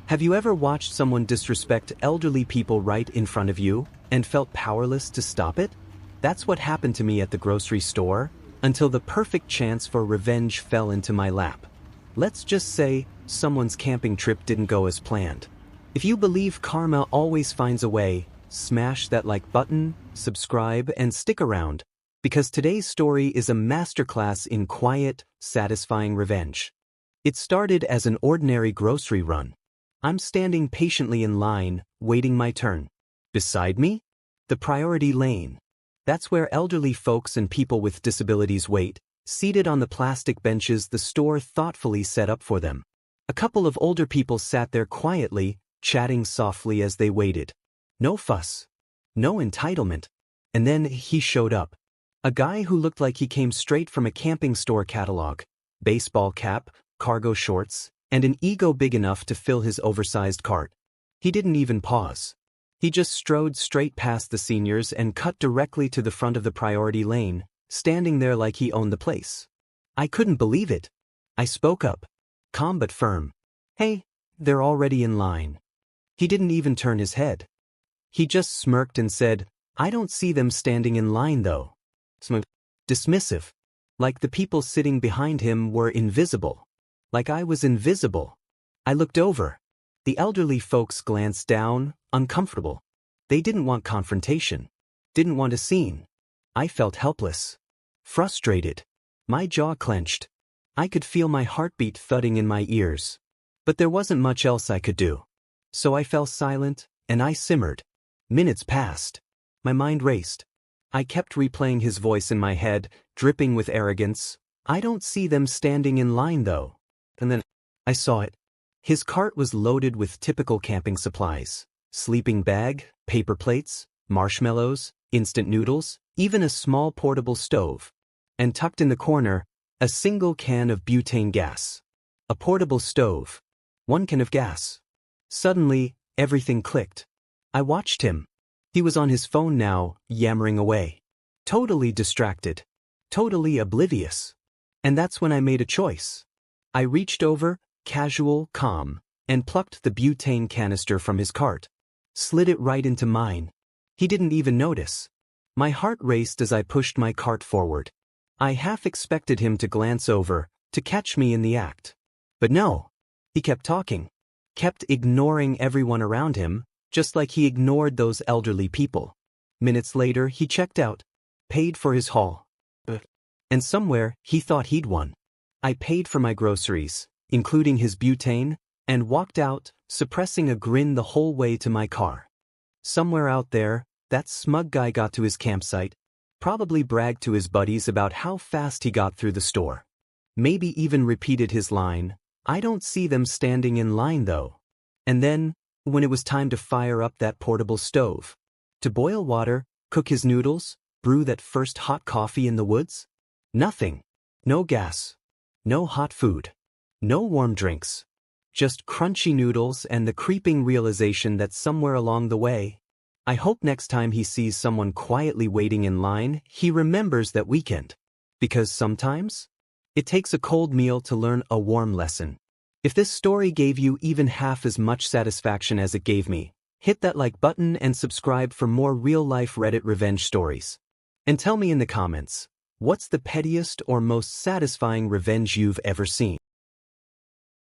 Have you ever watched someone disrespect elderly people right in front of you and felt powerless to stop it? That's what happened to me at the grocery store, until the perfect chance for revenge fell into my lap. Let's just say someone's camping trip didn't go as planned. If you believe karma always finds a way, smash that like button, subscribe, and stick around, because today's story is a masterclass in quiet, satisfying revenge. It started as an ordinary grocery run. I'm standing patiently in line, waiting my turn. Beside me? The priority lane. That's where elderly folks and people with disabilities wait, seated on the plastic benches the store thoughtfully set up for them. A couple of older people sat there quietly, chatting softly as they waited. No fuss. No entitlement. And then he showed up. A guy who looked like he came straight from a camping store catalog. Baseball cap, cargo shorts, and an ego big enough to fill his oversized cart. He didn't even pause. He just strode straight past the seniors and cut directly to the front of the priority lane, standing there like he owned the place. I couldn't believe it. I spoke up. Calm but firm. Hey, they're already in line. He didn't even turn his head. He just smirked and said, I don't see them standing in line though. Dismissive. Like the people sitting behind him were invisible. Like I was invisible. I looked over. The elderly folks glanced down, uncomfortable. They didn't want confrontation. Didn't want a scene. I felt helpless. Frustrated. My jaw clenched. I could feel my heartbeat thudding in my ears. But there wasn't much else I could do. So I fell silent, and I simmered. Minutes passed. My mind raced. I kept replaying his voice in my head, dripping with arrogance. I don't see them standing in line though. And then I saw it. His cart was loaded with typical camping supplies. Sleeping bag, paper plates, marshmallows, instant noodles, even a small portable stove. And tucked in the corner, a single can of butane gas. A portable stove. 1 can of gas. Suddenly, everything clicked. I watched him. He was on his phone now, yammering away. Totally distracted. Totally oblivious. And that's when I made a choice. I reached over, casual, calm, and plucked the butane canister from his cart. Slid it right into mine. He didn't even notice. My heart raced as I pushed my cart forward. I half expected him to glance over, to catch me in the act. But no. He kept talking. Kept ignoring everyone around him, just like he ignored those elderly people. Minutes later, he checked out. Paid for his haul. And somewhere, he thought he'd won. I paid for my groceries, including his butane, and walked out, suppressing a grin the whole way to my car. Somewhere out there, that smug guy got to his campsite, probably bragged to his buddies about how fast he got through the store. Maybe even repeated his line, I don't see them standing in line though. And then, when it was time to fire up that portable stove, to boil water, cook his noodles, brew that first hot coffee in the woods, nothing. No gas. No hot food. No warm drinks. Just crunchy noodles and the creeping realization that somewhere along the way, I hope next time he sees someone quietly waiting in line, he remembers that weekend. Because sometimes, it takes a cold meal to learn a warm lesson. If this story gave you even half as much satisfaction as it gave me, hit that like button and subscribe for more real-life Reddit revenge stories. And tell me in the comments, what's the pettiest or most satisfying revenge you've ever seen?